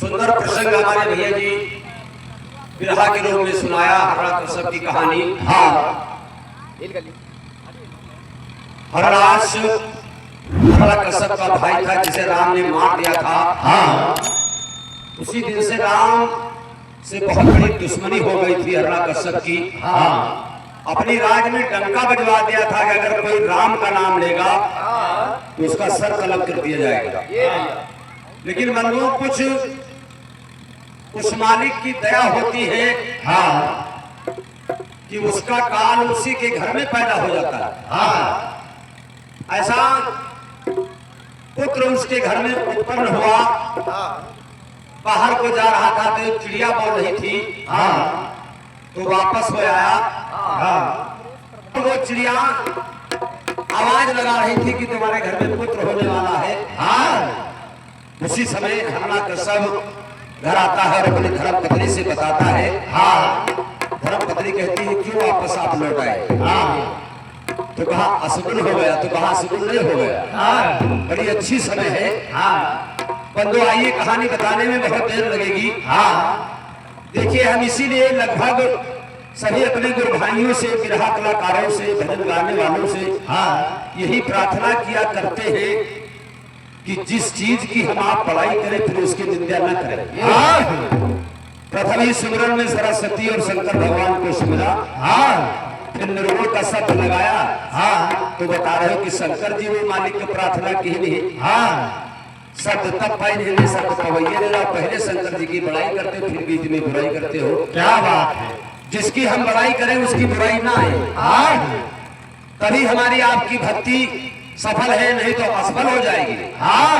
सुंदर प्रसंग हमारे भैया जी बिरहा के रूप में सुनाया हरड़ा कसब की कहानी। हाँ, हररास हरड़ा कसब का भाई था जिसे राम ने मार दिया था। हाँ, उसी दिन से राम से बहुत बड़ी दुश्मनी हो गई थी हरड़ा कसब की। हाँ, अपनी राज में डंका बजवा दिया था कि अगर कोई राम का नाम लेगा तो उसका सर कलम कर दिया जाएगा। लेकिन बंधुओं कुछ उस मालिक की दया होती है। हाँ, कि उसका काल उसी के घर में पैदा हो जाता है। हाँ, ऐसा पुत्र उसके घर में उत्पन्न हुआ। बाहर को जा रहा था तो चिड़िया बोल रही थी। हाँ, तो वापस हो आया। हाँ, तो वो चिड़िया आवाज लगा रही थी कि तुम्हारे घर में पुत्र होने वाला है। हाँ, उसी समय हरड़ा कसब घर आता है और अपनी धर्मपत्नी से बताता है। हाँ, धर्मपत्नी कहती है क्यों वापस आप लौट आए? हाँ, तो कहा असगुन हो गया। तो कहा असगुन नहीं हो गया। हाँ, बड़ी अच्छी समय है। हाँ, बंधु आइए कहानी बताने में बहुत देर लगेगी। हाँ, देखिए हम इसीलिए लगभग सभी अपने गुरु भाइयों से, बिरहा कलाकारों से, भजन गाने वालों से हाँ यही प्रार्थना किया करते हैं कि जिस चीज की हम आप पढ़ाई करें फिर उसकी निंदा न करें। हाँ, प्रथम ही सिमरन में सरस्वती और शंकर भगवान को सिमरा। हाँ, फिर निर्गुण का शब्द लगाया। हाँ, तो बता रहे हो कि शंकर जी ने मालिक की प्रार्थना की नहीं। हाँ, शब्द तब पाई नहीं, शब्द पवैया ने पहले शंकर जी की बड़ाई करते हो फिर बीच में बुराई करते हो। क्या बात है, जिसकी हम बड़ाई करें उसकी बुराई ना आए। हाँ, तभी हमारी आपकी भक्ति सफल है, नहीं तो असफल हो जाएगी। हाँ,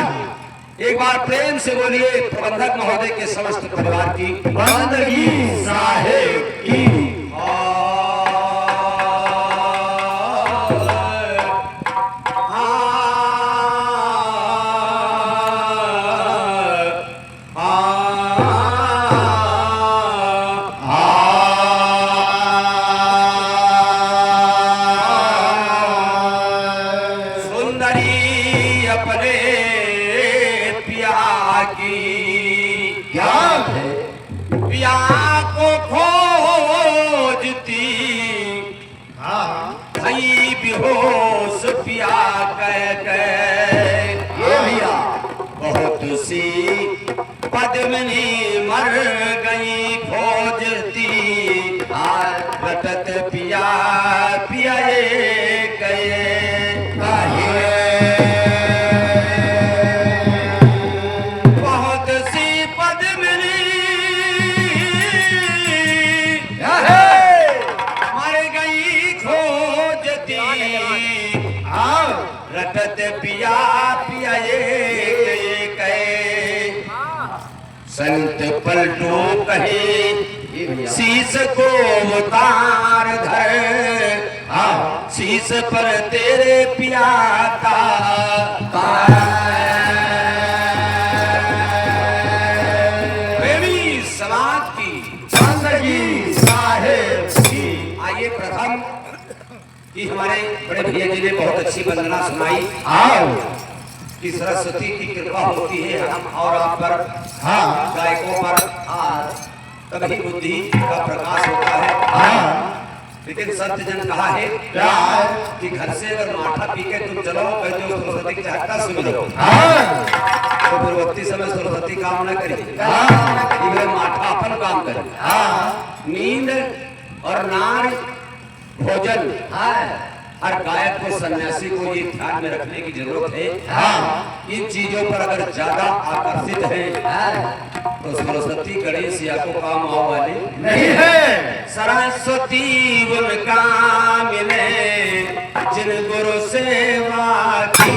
एक बार प्रेम से बोलिए प्रबंधक महोदय के समस्त परिवार की बंदगी साहेब की। पद्मिनी मर गई खोजती रटत पिया पिया गए। बहुत सी पद्मिनी मर गई खोजती रटत पिया पिया संत पलटो कहे शीश को उतार धर। हाँ, शीश पर तेरे पिया का प्रेमी समाज की बंदगी साहेब की। आइए प्रथम कि हमारे बड़े भैया जी ने बहुत अच्छी वंदना सुनाई। आओ कि सरस्वती की कृपा होती है हम और आप पर। हाँ, गायकों पर तभी बुद्धि का प्रकाश होता है। हाँ, लेकिन संत जन कहा है क्या कि घर से अगर माठा पी के तुम चलो कहते हो सरस्वती की चाहता सुमिरो। तो पूर्ववर्ती समय सरस्वती काम न करी। माठा अपन काम करे। नींद और नार भोजन हर गायक को, सन्यासी को ये ध्यान में रखने की जरूरत है। हाँ, इन चीजों पर अगर ज्यादा आकर्षित है तो सरस्वती गणेश या को काम आओ वाले नहीं है। सरस्वती उनका मिले जिन गुरु सेवा की।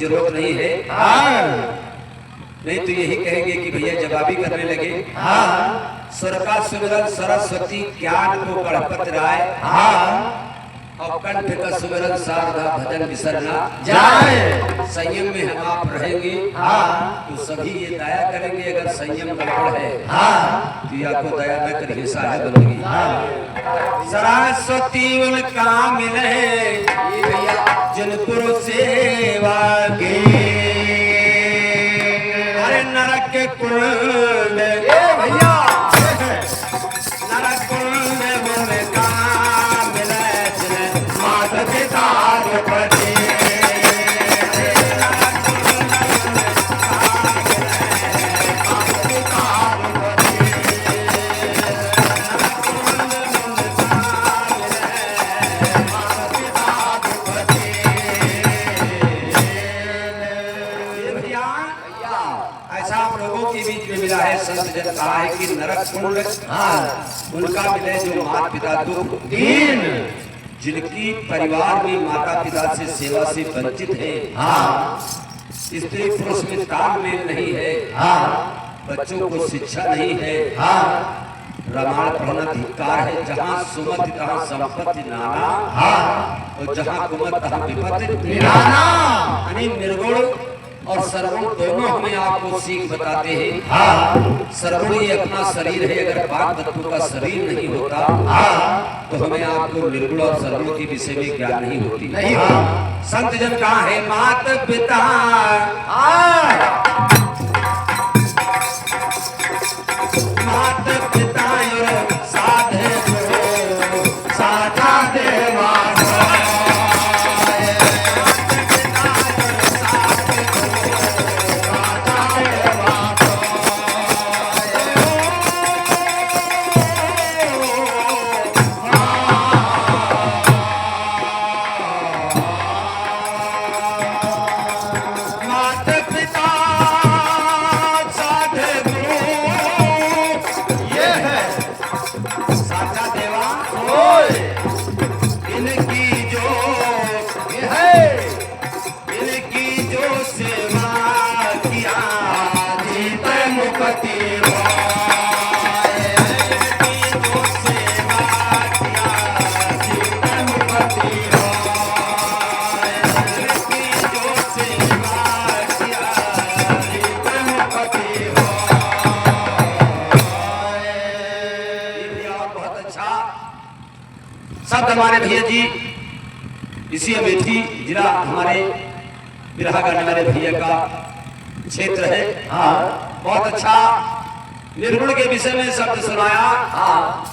जरूरत नहीं है। नहीं तो यही कहेंगे कि भैया जवाबी करने लगे। हाँ, स्वर का सुमिरन सरस्वती ज्ञान को गणपत राय। हाँ, और कंठ का सुमिरन शारदा भजन विसरना जाए। संयम में हम आप रहेंगे। हाँ, तो सभी ये दया करेंगे। अगर संयम गड़बड़ है हाँ, तो या को दया न करिए साहेब बनेगी। हाँ, सरस्वती उनका मिले जनपुर सेवा के। अरे नरक के कुंड भैया नरक कुंड उनका संत जन कहा है कि नरक कुंड उनका मिले जो माता पिता दुख दीन, जिनकी परिवार में माता पिता से सेवा से वंचित है। हाँ, स्त्री पुरुष में तालमेल नहीं है। हाँ, बच्चों को शिक्षा नहीं है। हाँ, रामायण पढ़ना धिक्कार है। जहाँ सुमति तहाँ संपत्ति नाना। हाँ, और जहाँ कुमत तहाँ विपत्ति नाना। निर्गुण और सर्वुण दोनों हमें आपको सीख बताते हैं। हाँ, सर्वुण ये अपना शरीर है। अगर बात तत्व का शरीर नहीं होता हाँ, तो हमें आपको निर्गुण और सर्वुण के विषय में ज्ञान नहीं होती। नहीं हाँ, संत जन कहाँ है मात पिता। मात पिता साधे साधा देवा। हमारे भैया जी इसी अमेठी जिला हमारे बिरहा गाने वाले भैया का क्षेत्र है। हाँ, बहुत अच्छा निर्गुण के विषय में शब्द सुनाया। हाँ,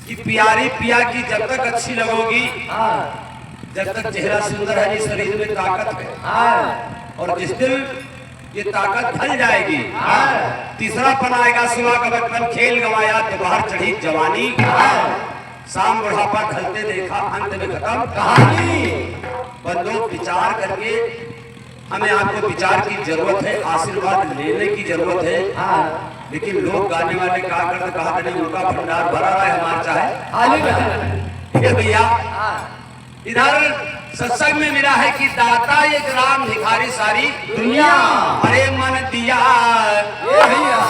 कि प्यारी पिया की जब तक अच्छी लगोगी जब तक चेहरा सुंदर है, शरीर में ताकत है। हाँ, और जिस दिन ये ताकत ढल जाएगी तीसरा पन आएगा। सुबह का बचपन खेल गवाया तो बाहर चढ़ी जवानी। शाम बुढ़ापा ढलते देखा अंत में खत्म कहानी। बंदो विचार करके हमें आपको विचार की जरूरत है, आशीर्वाद लेने की जरूरत है। हाँ, लेकिन लोग गाने वाले कहा करते कहा उनका भंडार भरा रहा है हमारा चाहे भैया। इधर सत्संग में मिला है कि दाता एक राम भिखारी सारी दुनिया। अरे मन दिया भैया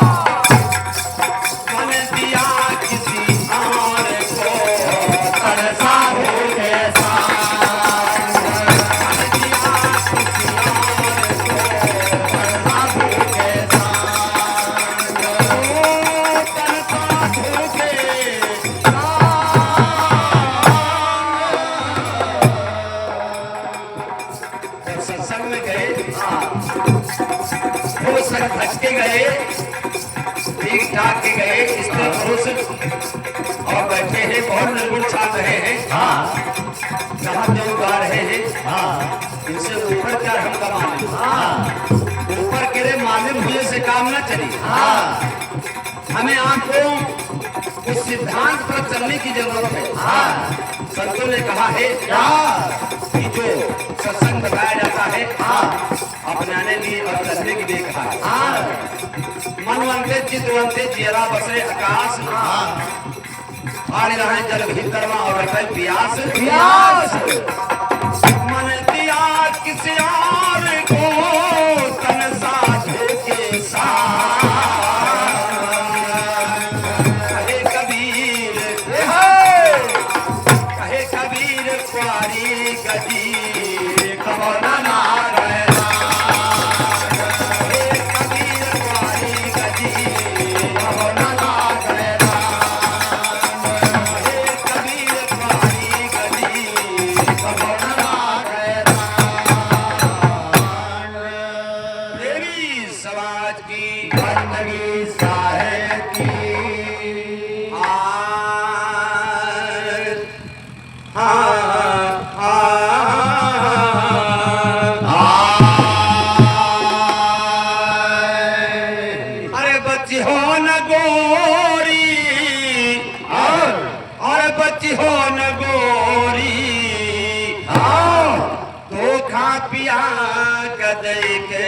मन दिया किसी और को तरसा हो कैसा। भटके गए ठीक ठाक के गए स्त्री पुरुष और बैठे हैं बहुत निर्गुण छाप रहे हैं। जहाँ जो गा रहे हैं इनसे ऊपर क्या हम कमाने। ऊपर गिरे मालिक हुए से काम न चली। हमें आपको उस सिद्धांत पर चलने की जरूरत है। संतों ने कहा है कि जो सत्संग बताया जाता है अपनाने लिए और करने के लिए कहा है। मनवंते चितवंते जियरा बसरे आकाश आड़ रहे जल भीतर और प्यास प्यास। मन दिया किसी और को तन साथ के गोरी और बची हो न गोरी तो खा पिया कदई के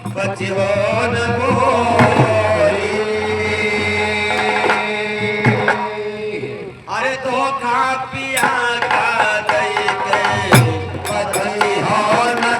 बची हो न गोरी अरे तो खा पिया कदई के बची हो न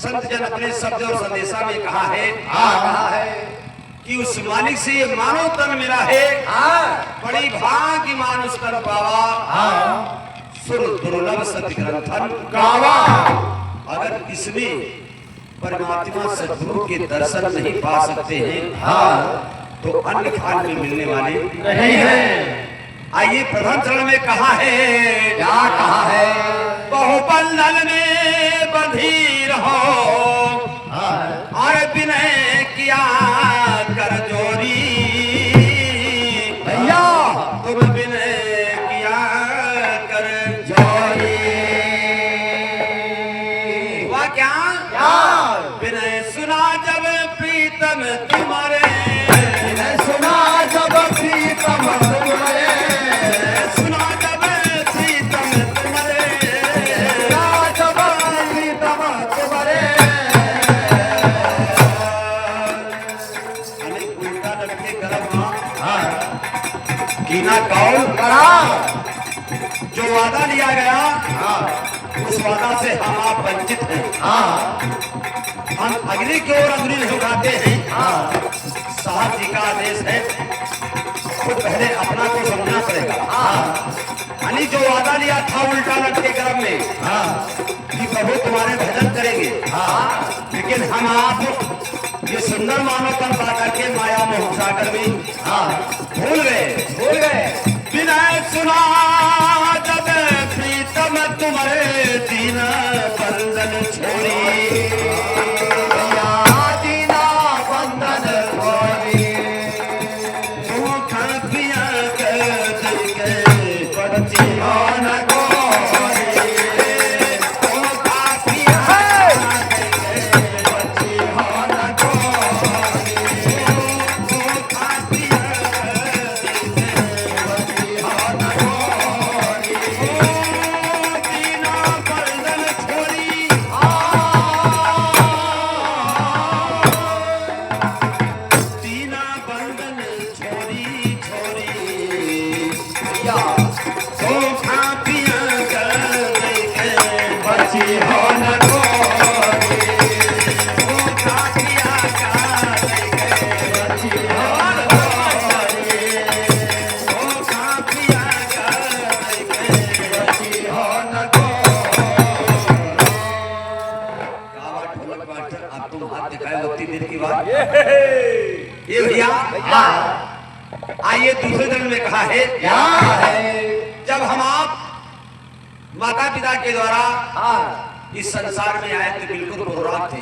संत जन अपने शब्द और संदेशा में कहा है कि उस मालिक से ये मानव तन मिला है बड़ी भाग्य मानुष कर पावा सुर दुर्लभ सत्य ग्रंथन गावा। अगर इसमें परमात्मा सद्गुरु के दर्शन नहीं पा सकते हैं तो अन्य खान में मिलने वाले नहीं है। आइए प्रथम चरण में कहा है क्या कहा है बहुबंधन में बंधी रहो और विनय किया कर जोरी भैया तुम विनय किया कर जोरी हुआ क्या विनय सुना जब प्रीतम तुम्हारे विनय सुना जब प्रीतम तुम्हारे कीना कौल करा जो वादा लिया गया उस वादा से हम आप वंचित हैं। हम अग्नि की ओर अग्नि नहीं उठाते हैं। साहब जी का आदेश है तो पहले अपना को समझना पड़ेगा। यानी जो वादा लिया था उल्टा लटके गर्भ में कि प्रभु तुम्हारे भजन करेंगे लेकिन हम आप ये सुंदर मानव तन पा करके माया मोह सागर में भूल गए विनय सुना जब प्रीतम तुम्हारे दीन बंधन छोड़ी दीना बंधन छोड़ी तुम खपिया के पड़ती हो न ये भैया आइए दूसरे चरण में कहा है क्या है जब हम आप माता पिता के द्वारा इस संसार में आए तो बिल्कुल पुरान थे।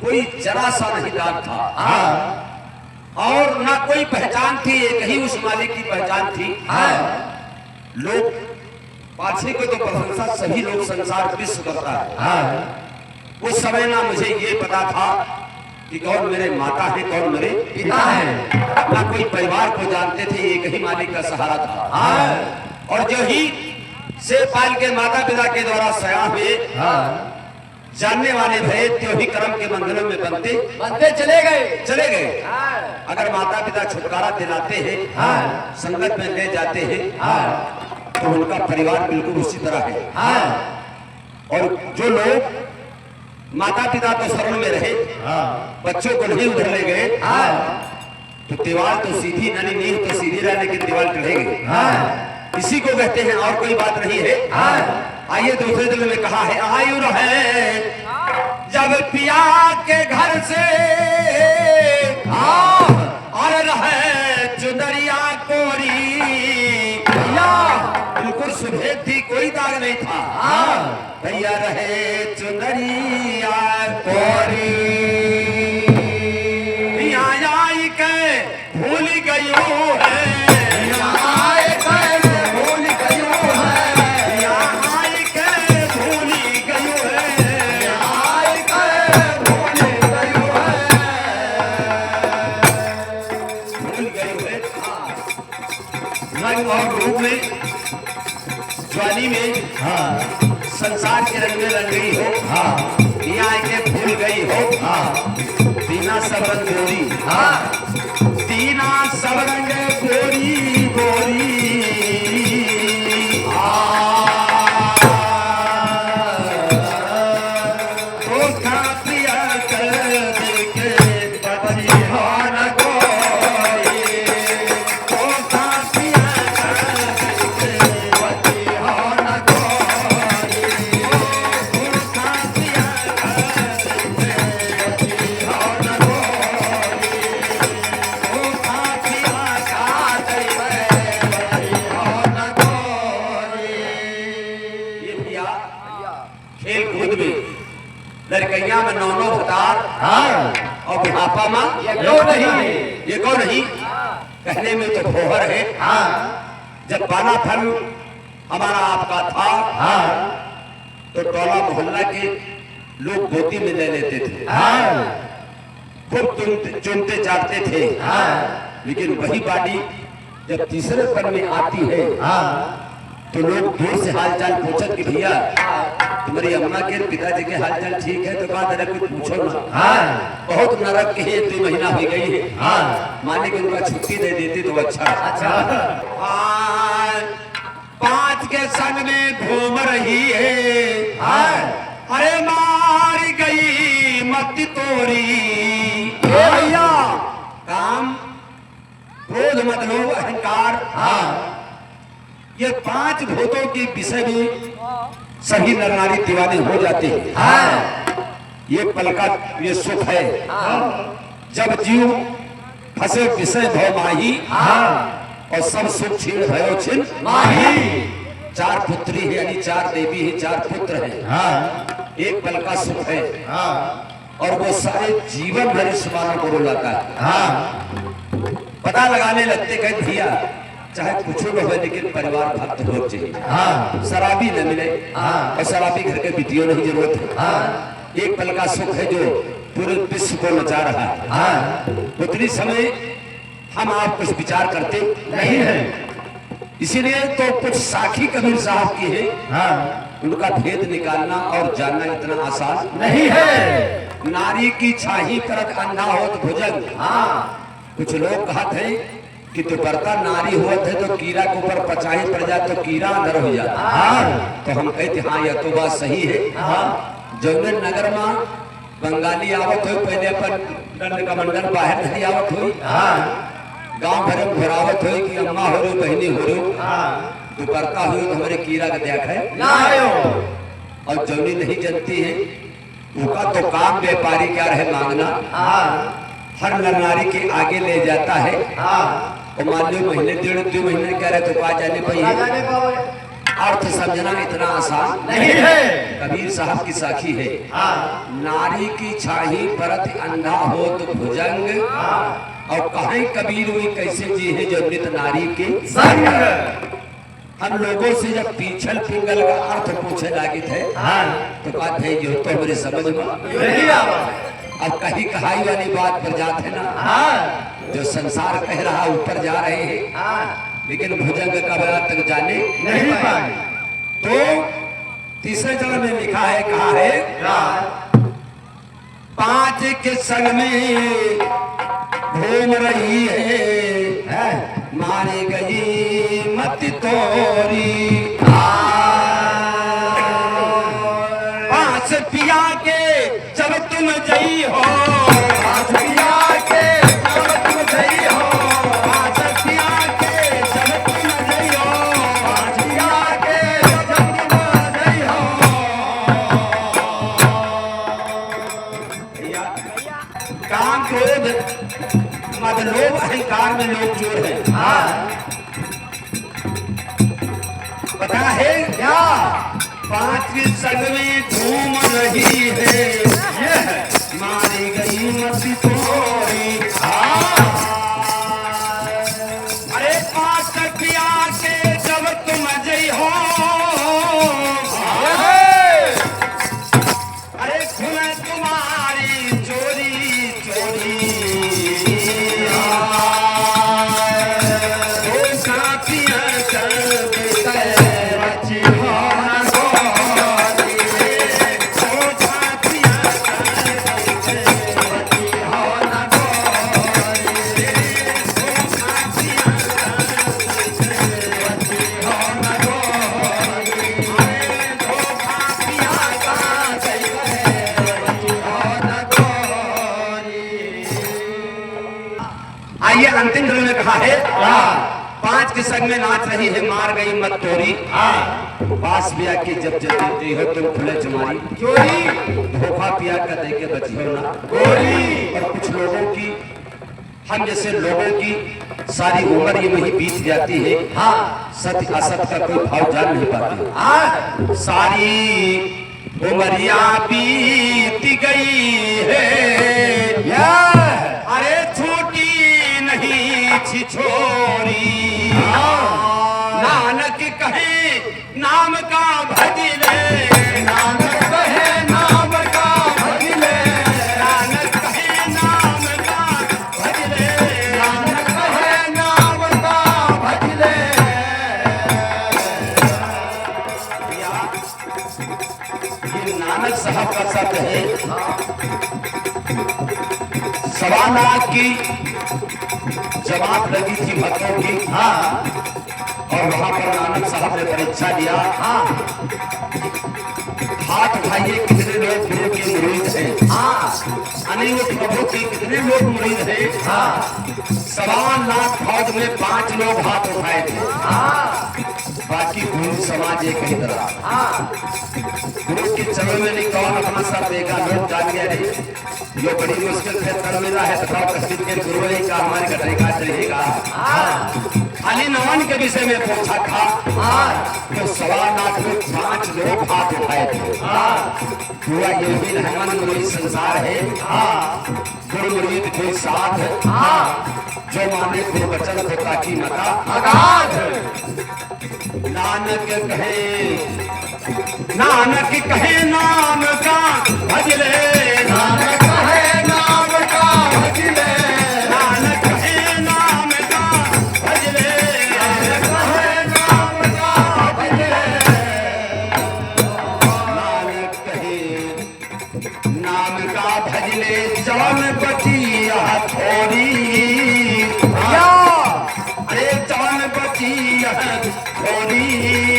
कोई जरा सा नहीं दाग था और ना कोई पहचान थी। एक ही उस मालिक की पहचान थी। लोग पाछे को तो प्रशंसा सभी लोग संसार विश्व करता है। उस समय ना मुझे ये पता था कि कौन मेरे माता है कौन मेरे पिता है। ना कोई परिवार को जानते थे। एक ही मालिक का सहारा था। और जो ही से पाल के माता पिता के द्वारा सया हुए जानने वाले भय त्यों ही कर्म के बंधनों में बनते चले गए। अगर माता पिता छुटकारा दिलाते हैं, संगत में ले जाते हैं, तो उनका परिवार बिल्कुल उसी तरह है। और जो लोग माता पिता तो शरण में रहे, बच्चों को नहीं उधर ले गए, तो दीवार तो सीधी नली नींव तो सीधी रहने की दीवार चढ़ेगी। इसी को कहते हैं, और कोई बात नहीं है। आइए दूसरे दिल में कहा है, आयु रहे जब पिया के घर से, और रहे चुनरिया कोरी, बिल्कुल सुबह थी, कोई दाग नहीं था। भैया रहे चुनरिया कोरी, आई के भूल गयो है, और रूप में ज्वाली में संसार के रंग में रंग गई हो, यहाँ के भूल गई हो, तीना सब रंग गोरी, तीना सब रंग गोरी गोरी, तो कातिया कर दे के बची हो न लड़कैया में 9 भतार, और बुढ़ापा में ये कौन नहीं, कहने में तो भोहर है। जब बाला फल हमारा आपका था, तो टोला मोहल्ला के लोग गोदी में ले लेते थे, खूब चुनते चाटते थे। लेकिन वही बाड़ी जब तीसरे पन में आती है, तो लोग दूर से हालचाल पूछत कि भैया तुम्हारी अम्मा के पिताजी के हालचाल ठीक है, तो कहा जरा कुछ पूछो ना। बहुत नरक के 2 महीना हो गई है, माने कि उनका छुट्टी दे देती तो अच्छा। 5 के संग में घूम रही है, अरे मार गई मत तोरी, भैया काम क्रोध मत लो, अहंकार, ये 5 भूतों के विषय में सभी नर नारी दीवाने हो जाते हैं। ये पल का ये सुख है, जब जीव फंसे विषय भव माही, और सब सुख छीन भयो छिन माही। 4 पुत्री है, यानी 4 देवी है, 4 पुत्र है, एक पल का सुख है, और वो सारे जीवन भर इस मानव को रुलाता है। पता लगाने लगते कहीं भैया चाहे कुछ न हो, लेकिन परिवार भक्त हो चाहिए, शराबी न मिले, और शराबी घर के बिटियों नहीं जरूरत है। एक पल का सुख है जो पूरे विश्व को नचा रहा है। उतनी समय हम आप कुछ विचार करते नहीं है, इसीलिए तो कुछ साखी कबीर साहब की है, उनका भेद निकालना और जानना इतना आसान नहीं है। नारी की छाही परत अंधा हो तो भुजंग, कुछ लोग कहते हैं कि तो करता नारी हुआ थे तो कीड़ा के ऊपर पचाही पड़ जाए तो कीड़ा अंदर हो जाता। तो हम कहते हाँ यह तो बात सही है। जौने नगर में बंगाली आवत हो, पहले अपन दंड का मंडल बाहर नहीं आवत हो, गांव भर में घुरावत हो कि अम्मा हो रो बहनी हो रो, दुपरता हो तो हमारे कीड़ा का देख है। और जौनी नहीं जानती है उनका तो काम व्यापारी क्या रहे मांगना, हर नर नारी के आगे ले जाता है। और मान लो महीने 1.5-2 महीने कह रहे तो पा जाने पाइए। अर्थ समझना इतना आसान नहीं है। कबीर साहब की साखी है, नारी की छाही परत अंधा हो तो भुजंग, और कहीं कबीर हुई कैसे जी है जो नित नारी के संग। हम लोगों से जब पीछल पिंगल का अर्थ पूछे लागित है, तो कहते हैं यो तो मेरे समझ में अब कहीं कहाई वाली बात पर जाते हैं ना, जो संसार कह रहा ऊपर जा रहे हैं, लेकिन भुजंग का बड़ा तक जाने नहीं पाए। तो तीसरे चरण में लिखा है, कहा है पांच के संग में घूम रही है मारी गई मत तोरी। पांच पिया के जब तुम जई हो, पांच पिया के जब तुम जई हो, पांच पिया के जब तुम जई हो, पांच पिया के जब तुम जई हो। काम क्रोध मद लोभ अहंकार में लोग चोर है। पता है क्या? पांच के संग में घूम रही है मारी गई मती तोरी। अरे पांच पिया के जब तुम जई हो, अरे खुल तुम्हारी चोरी चोरी। आइए अंतिम क्रम में कहा है पांच के संग में नाच रही है मार गई मत तोरी। पास पिया की जब जब देती हो तुम खुले चुमारी चोरी। धोखा पिया का दे के बची हो ना गोरी। और कुछ लोगों की, हम जैसे लोगों की सारी उम्र ये वही बीत जाती है, सत्य असत का कोई भाव जान नहीं पाते। सारी उमरिया बीत गई है अरे छोटी नहीं छिछोरी। नानक कहे नाम का भजले, नानक कहे नाम का भजले, नानक कहे नाम का भजले, नानक कहे नाम का भजले। ये नानक साहब का शब्द है। सवा लाख की जमात लगी थी भक्तों की, और वहां पर नानक साहब ने परीक्षा दिया। हाथ उठाइए कितने लोग गुरु के मुरीद हैं, अनेक प्रभु के कितने लोग मुरीद हैं। सवा लाख फौज में 5 लोग हाथ उठाए थे, बाकी गुरु समाज एक ही तरह। गुरु के चरणों में नहीं कौन अपना सर देगा, लोग जान गया नहीं। ये बड़ी मुश्किल से कर मिला है तथा कश्मीर के गुरु ने कहा हमारे घटेगा चलेगा। खाली नमन के विषय में पूछा था तो सवा लाख में 5 लोग हाथ उठाए थे। पूरा ये भी रहमान मुरीद संसार है, गुरु मुरीद कोई साथ जो माने गुरु वचन होता की मता अगाध। नानक कहे नाम का भजले, नानक कहे नाम का भजले, नानक कहे नाम का भजले, नानक कहे नाम का भजले। नानक कहे नाम का भजले जान बची थोड़ी। अरे जान बची थोड़ी।